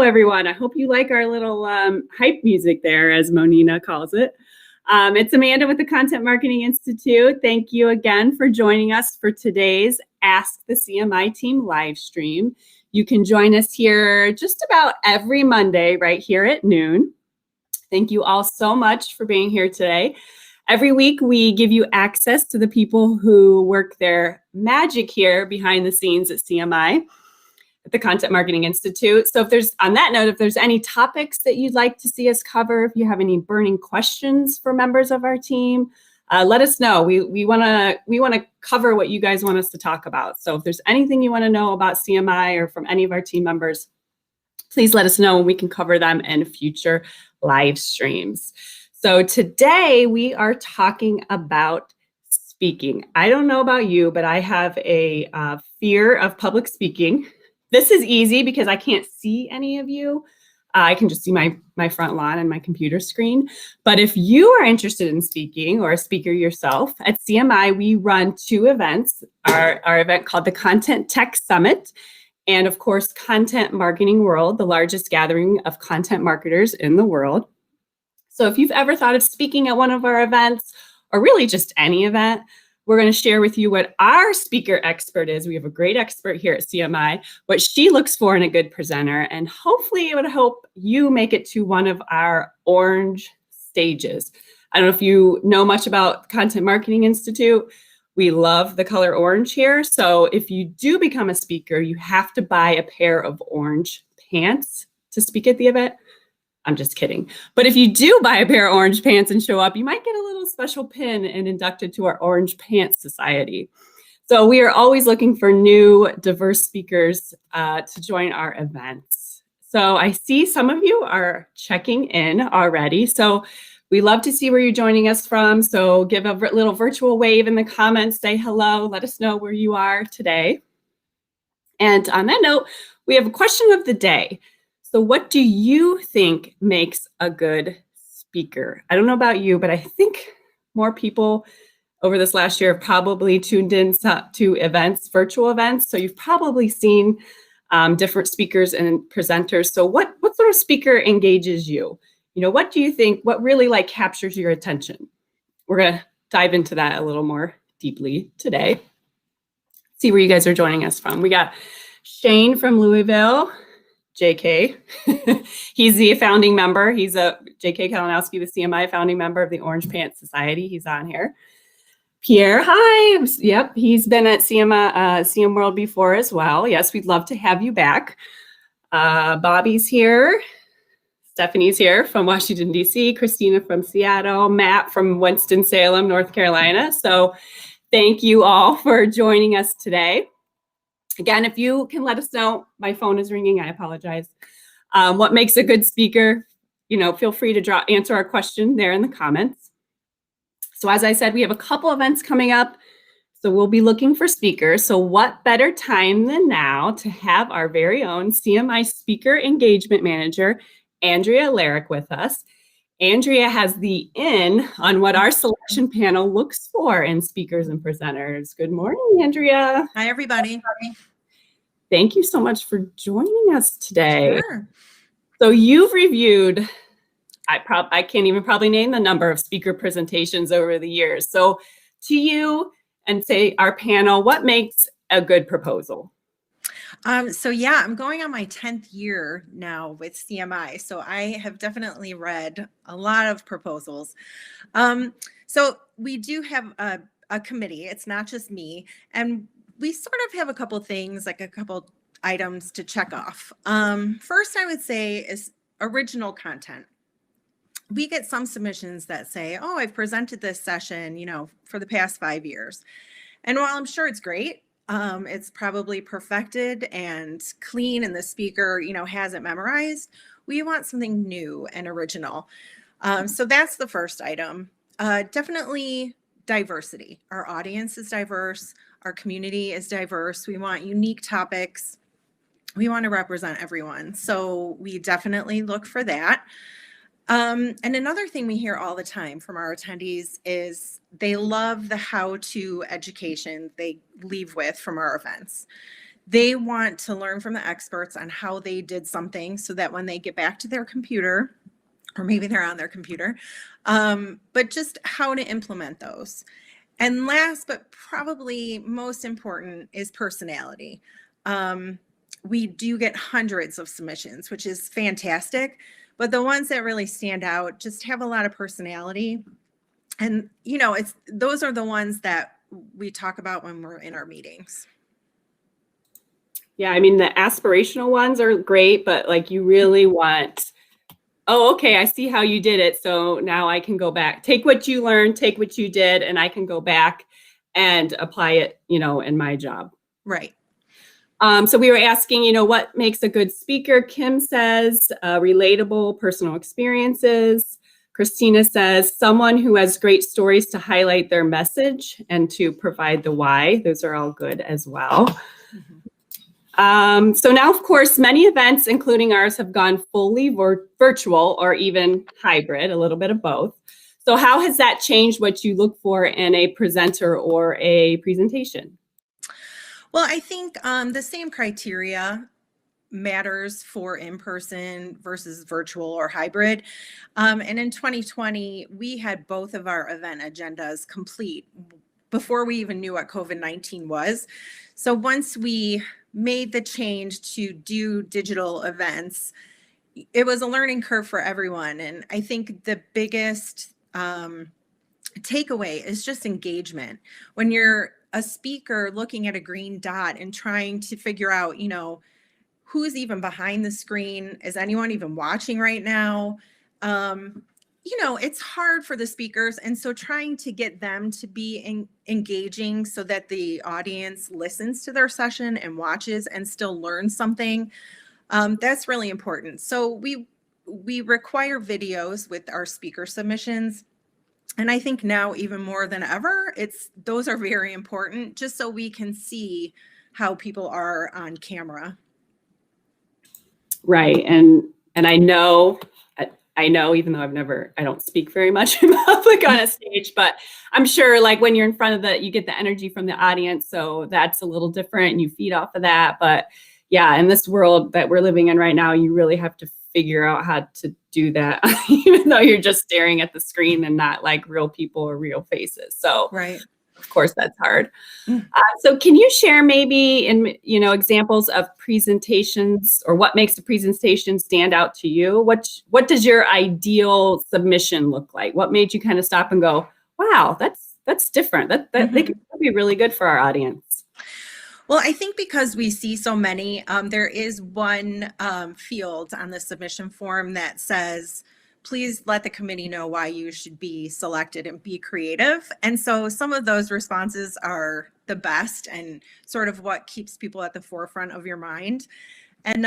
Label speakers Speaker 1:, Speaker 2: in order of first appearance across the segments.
Speaker 1: everyone. I hope you like our little hype music there, as Monina calls it. It's Amanda with the Content Marketing Institute. Thank you again for joining us for today's Ask the CMI Team live stream. You can join us here just about every Monday right here at noon. Thank you all so much for being here today. Every week, we give you access to the people who work their magic here behind the scenes at CMI, at the Content Marketing Institute. So if there's any topics that you'd like to see us cover, if you have any burning questions for members of our team, let us know. We want to cover what you guys want us to talk about. So if there's anything you want to know about CMI or from any of our team members, please let us know and we can cover them in future live streams. So today we are talking about speaking. I don't know about you, but I have a fear of public speaking. This is easy because I can't see any of you. I can just see my front lawn and my computer screen. But if you are interested in speaking or a speaker yourself, at CMI, we run two events, our event called the ContentTECH Summit, and of course, Content Marketing World, the largest gathering of content marketers in the world. So if you've ever thought of speaking at one of our events, or really just any event, we're going to share with you what our speaker expert is. We have a great expert here at CMI, what she looks for in a good presenter, and hopefully it would help you make it to one of our orange stages. I don't know if you know much about Content Marketing Institute. We love the color orange here. So if you do become a speaker, you have to buy a pair of orange pants to speak at the event. I'm just kidding. But if you do buy a pair of orange pants and show up, you might get a little special pin and inducted to our Orange Pants Society. So we are always looking for new, diverse speakers to join our events. So I see some of you are checking in already. So we love to see where you're joining us from. So give a little virtual wave in the comments, say hello, let us know where you are today. And on that note, we have a question of the day. So what do you think makes a good speaker? I don't know about you, but I think more people over this last year have probably tuned in to events, virtual events. So you've probably seen different speakers and presenters. So what sort of speaker engages you? You know, what do you think, what really captures your attention? We're going to dive into that a little more deeply today. See where you guys are joining us from. We got Shane from Louisville. JK, he's the founding member. He's a JK Kalinowski, the CMI founding member of the Orange Pants Society. He's on here. Pierre, hi. Yep, he's been at CM World before as well. Yes, we'd love to have you back. Bobby's here. Stephanie's here from Washington, D.C. Christina from Seattle. Matt from Winston-Salem, North Carolina. So thank you all for joining us today. Again, if you can let us know, my phone is ringing, I apologize. What makes a good speaker? Feel free to answer our question there in the comments. So as I said, we have a couple events coming up. So we'll be looking for speakers. So what better time than now to have our very own CMI Speaker Engagement Manager, Andrea Larick, with us. Andrea has the in on what our selection panel looks for in speakers and presenters. Good morning, Andrea.
Speaker 2: Hi, everybody.
Speaker 1: Thank you so much for joining us today.
Speaker 2: Sure.
Speaker 1: So you've reviewed, I can't even probably name the number of speaker presentations over the years. So to you and say our panel, what makes a good proposal?
Speaker 2: So yeah, I'm going on my 10th year now with CMI. So I have definitely read a lot of proposals. So we do have a committee. It's not just me. And we sort of have a couple things, like a couple items to check off. First, I would say is original content. We get some submissions that say, oh, I've presented this session, for the past 5 years. And while I'm sure it's great, it's probably perfected and clean and the speaker, has it memorized, we want something new and original. So that's the first item. Definitely diversity. Our audience is diverse. Our community is diverse. We want unique topics. We want to represent everyone. So we definitely look for that. And another thing we hear all the time from our attendees is they love the how-to education they leave with from our events. They want to learn from the experts on how they did something so that when they get back to their computer, or maybe they're on their computer, but just how to implement those. And last, but probably most important, is personality. We do get hundreds of submissions, which is fantastic, but the ones that really stand out just have a lot of personality. And, those are the ones that we talk about when we're in our meetings.
Speaker 1: Yeah, I mean, the aspirational ones are great, but like you really want, oh, okay, I see how you did it. So now I can go back, take what you learned, take what you did, and I can go back and apply it, in my job.
Speaker 2: Right.
Speaker 1: So we were asking, what makes a good speaker? Kim says, relatable personal experiences. Christina says, someone who has great stories to highlight their message and to provide the why. Those are all good as well. So now, of course, many events, including ours, have gone fully virtual or even hybrid, a little bit of both. So how has that changed what you look for in a presenter or a presentation?
Speaker 2: Well, I think the same criteria matters for in-person versus virtual or hybrid. And in 2020, we had both of our event agendas complete before we even knew what COVID-19 was. So once we made the change to do digital events, it was a learning curve for everyone. And I think the biggest takeaway is just engagement. When you're a speaker looking at a green dot and trying to figure out, who's even behind the screen? Is anyone even watching right now? It's hard for the speakers. And so trying to get them to be engaging so that the audience listens to their session and watches and still learns something, that's really important. So we require videos with our speaker submissions. And I think now even more than ever, those are very important just so we can see how people are on camera.
Speaker 1: Right. And I know, even though I don't speak very much in public on a stage, but I'm sure like when you're in front of you get the energy from the audience. So that's a little different and you feed off of that. But yeah, in this world that we're living in right now, you really have to figure out how to do that, even though you're just staring at the screen and not like real people or real faces. So
Speaker 2: right.
Speaker 1: Of course, that's hard. So can you share maybe examples of presentations or what makes a presentation stand out to you? What does your ideal submission look like? What made you kind of stop and go, wow, that's different. They could be really good for our audience.
Speaker 2: Well, I think because we see so many, there is one field on the submission form that says, please let the committee know why you should be selected and be creative. And so some of those responses are the best and sort of what keeps people at the forefront of your mind. And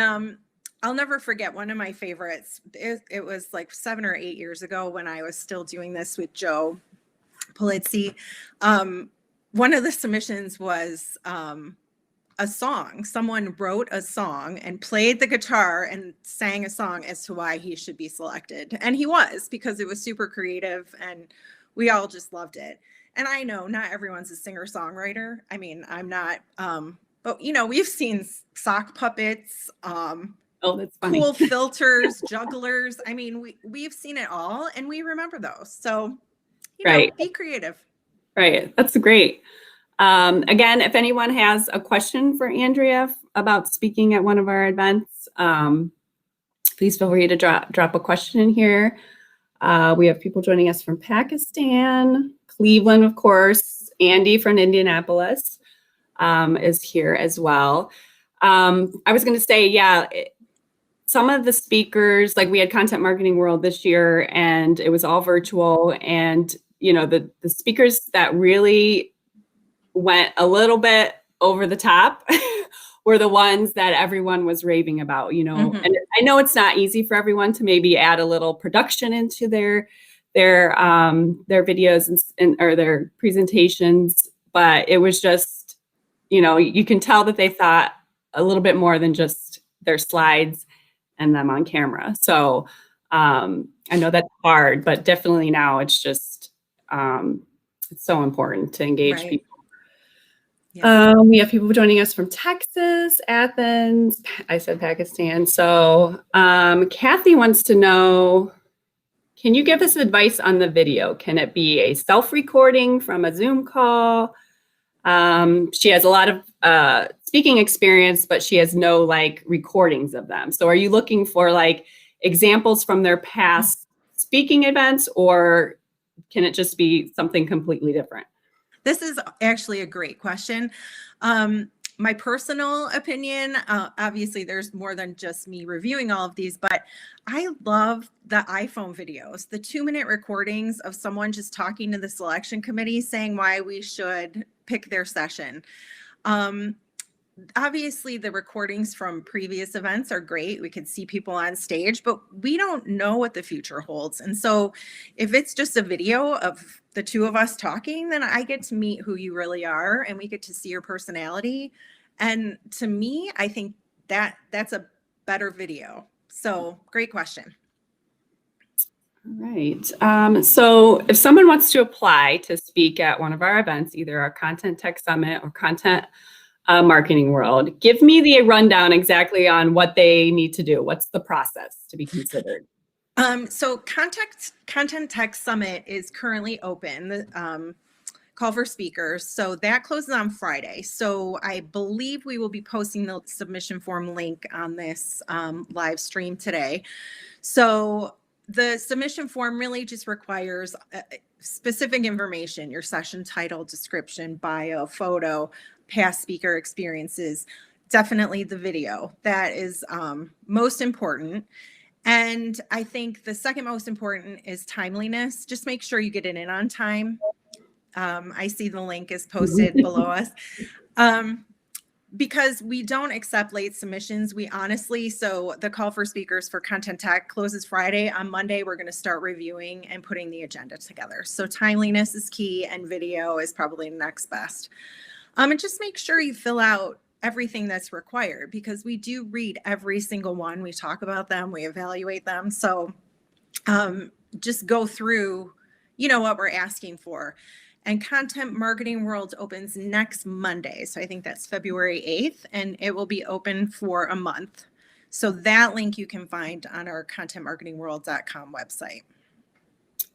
Speaker 2: I'll never forget one of my favorites. It was like 7 or 8 years ago when I was still doing this with Joe Polizzi. One of the submissions was a song. Someone wrote a song and played the guitar and sang a song as to why he should be selected. And he was, because it was super creative and we all just loved it. And I know not everyone's a singer-songwriter. I mean, I'm not, but we've seen sock puppets,
Speaker 1: oh, that's funny.
Speaker 2: Cool filters, jugglers. I mean, we've seen it all and we remember those. So,
Speaker 1: right.
Speaker 2: Be creative.
Speaker 1: Right. That's great. Again, if anyone has a question for Andrea about speaking at one of our events, please feel free to drop a question in here. We have people joining us from Pakistan, Cleveland, of course. Andy from Indianapolis is here as well. I was going to say, some of the speakers, like we had Content Marketing World this year, and it was all virtual. And, the speakers that really went a little bit over the top were the ones that everyone was raving about, and I know it's not easy for everyone to maybe add a little production into their videos or their presentations, but it was just, you can tell that they thought a little bit more than just their slides and them on camera. So I know that's hard, but definitely now it's just, it's so important to engage people. We have people joining us from Texas, Athens. I said Pakistan. So Kathy wants to know, can you give us advice on the video? Can it be a self-recording from a Zoom call? She has a lot of speaking experience, but she has no like recordings of them. So are you looking for like examples from their past speaking events, or can it just be something completely different?
Speaker 2: This is actually a great question. My personal opinion, obviously there's more than just me reviewing all of these, but I love the iPhone videos, the 2-minute recordings of someone just talking to the selection committee saying why we should pick their session. Obviously the recordings from previous events are great. We could see people on stage, but we don't know what the future holds. And so if it's just a video of the two of us talking, then I get to meet who you really are and we get to see your personality. And to me, I think that that's a better video. So great question.
Speaker 1: All right. So if someone wants to apply to speak at one of our events, either our ContentTECH Summit or Content Marketing World, give me the rundown exactly on what they need to do. What's the process to be considered?
Speaker 2: So ContentTECH Summit is currently open, the call for speakers. So that closes on Friday. So I believe we will be posting the submission form link on this live stream today. So the submission form really just requires specific information, your session title, description, bio, photo, past speaker experiences, definitely the video. That is most important. And I think the second most important is timeliness. Just make sure you get it in on time. I see the link is posted below us. Because we don't accept late submissions, we honestly, so the call for speakers for ContentTECH closes Friday. On Monday, we're going to start reviewing and putting the agenda together. So timeliness is key and video is probably next best. And just make sure you fill out everything that's required, because we do read every single one. We talk about them, we evaluate them. So just go through, what we're asking for. And Content Marketing World opens next Monday. So I think that's February 8th, and it will be open for a month. So that link you can find on our contentmarketingworld.com website.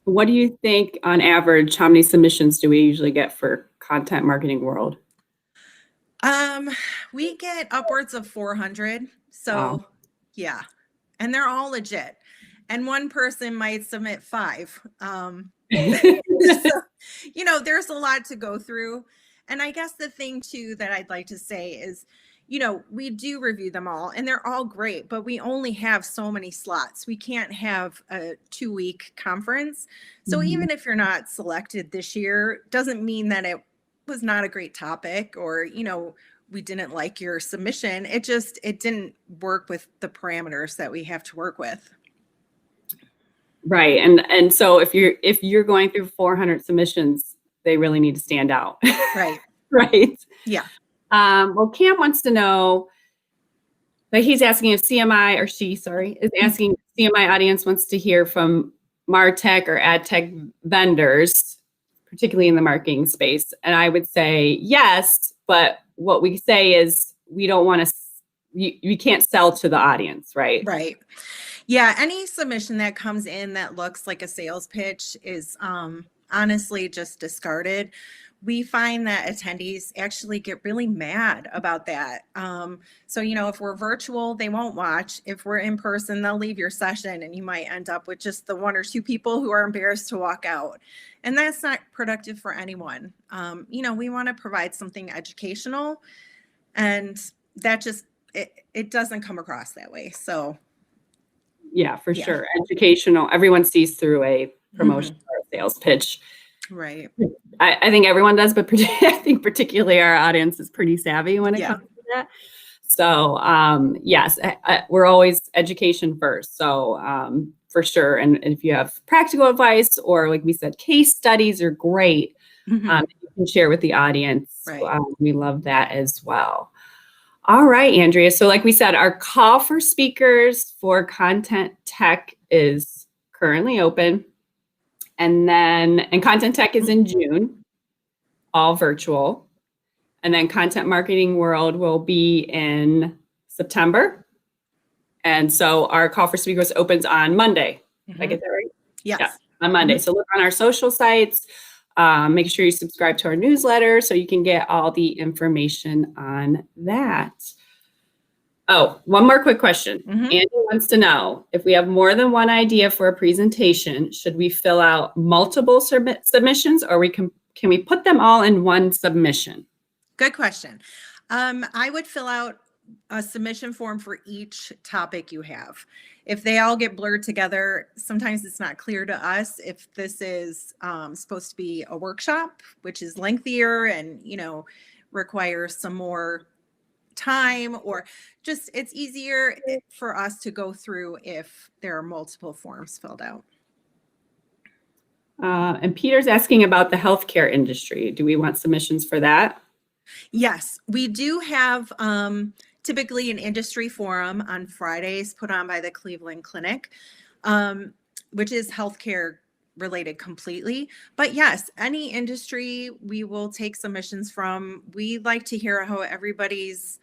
Speaker 1: What do you think on average, how many submissions do we usually get for Content Marketing World?
Speaker 2: We get upwards of 400. So
Speaker 1: Wow.
Speaker 2: Yeah, and they're all legit. And one person might submit 5. So, there's a lot to go through. And I guess the thing too that I'd like to say is, we do review them all and they're all great, but we only have so many slots. We can't have a 2-week conference. So even if you're not selected this year, doesn't mean that it was not a great topic or, we didn't like your submission. It didn't work with the parameters that we have to work with.
Speaker 1: Right. And so if you're going through 400 submissions, they really need to stand out.
Speaker 2: Right.
Speaker 1: Right.
Speaker 2: Yeah.
Speaker 1: Well, Cam wants to know, like he's asking if CMI, or she, sorry, is asking if CMI audience wants to hear from MarTech or AdTech vendors, particularly in the marketing space. And I would say yes, but what we say is we don't want to, you can't sell to the audience, right?
Speaker 2: Right. Yeah. Any submission that comes in that looks like a sales pitch is honestly just discarded. We find that attendees actually get really mad about that. So, if we're virtual, they won't watch. If we're in person, they'll leave your session and you might end up with just the 1 or 2 people who are embarrassed to walk out. And that's not productive for anyone. We want to provide something educational, and that just, it doesn't come across that way. So.
Speaker 1: Yeah, for sure. Educational. Everyone sees through a promotion or a sales pitch.
Speaker 2: Right.
Speaker 1: I think everyone does, but I think particularly our audience is pretty savvy when it comes to that. So yes, we're always education first. So for sure. And if you have practical advice or like we said, case studies are great. You can share with the audience.
Speaker 2: Right.
Speaker 1: We love that as well. All right, Andrea. So like we said, our call for speakers for ContentTECH is currently open. And ContentTECH is in June, all virtual. And then Content Marketing World will be in September. And so our call for speakers opens on Monday. Did I get that right?
Speaker 2: Yes.
Speaker 1: Yeah, on Monday. So look on our social sites. Make sure you subscribe to our newsletter so you can get all the information on that. Oh, one more quick question. Andy wants to know, if we have more than one idea for a presentation, should we fill out multiple submissions, or can we put them all in one submission?
Speaker 2: Good question. I would fill out a submission form for each topic you have. If they all get blurred together, sometimes it's not clear to us if this is supposed to be a workshop, which is lengthier and, requires some more time, or just it's easier for us to go through if there are multiple forms filled out.
Speaker 1: And Peter's asking about the healthcare industry. Do we want submissions for that?
Speaker 2: Yes, we do have typically an industry forum on Fridays put on by the Cleveland Clinic, which is healthcare related completely. But yes, any industry we will take submissions from. We like to hear how everybody's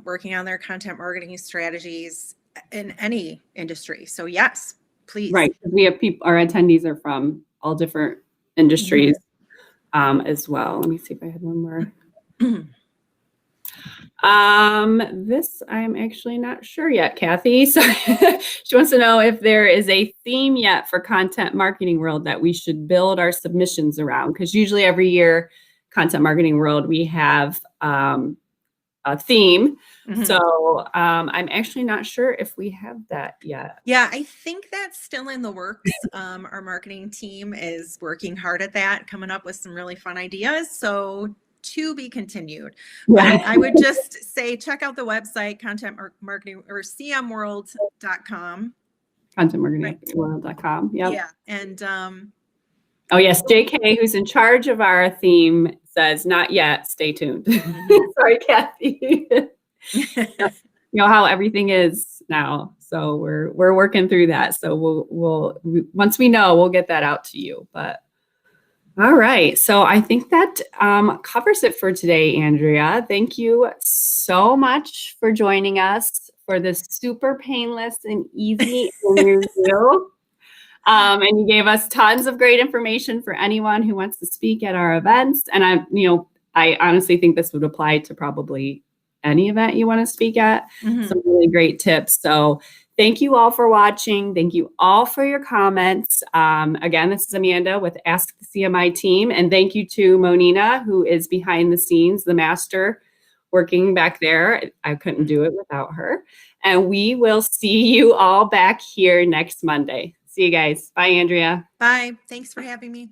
Speaker 2: working on their content marketing strategies in any industry. So yes, please.
Speaker 1: Right. We have people, our attendees are from all different industries as well. Let me see if I had one more. This I'm actually not sure yet, Kathy. So she wants to know if there is a theme yet for Content Marketing World that we should build our submissions around. Because usually every year, Content Marketing World, we have a theme. So I'm actually not sure if we have that yet.
Speaker 2: Yeah, I think that's still in the works. Our marketing team is working hard at that, coming up with some really fun ideas. So to be continued. But I would just say, check out the website, Content Marketing or cmworld.com.
Speaker 1: ContentMarketingWorld.com. Yep.
Speaker 2: Yeah. And
Speaker 1: oh yes, JK, who's in charge of our theme, says not yet. Stay tuned. Sorry, Kathy. You know how everything is now, so we're working through that. So we'll once we know, we'll get that out to you. But all right, so I think that covers it for today, Andrea. Thank you so much for joining us for this super painless and easy interview. And you gave us tons of great information for anyone who wants to speak at our events. And I honestly think this would apply to probably any event you want to speak at. Some really great tips. So thank you all for watching. Thank you all for your comments. Again, this is Amanda with Ask the CMI Team. And thank you to Monina, who is behind the scenes, the master working back there. I couldn't do it without her. And we will see you all back here next Monday. See you guys. Bye, Andrea.
Speaker 2: Bye. Thanks for having me.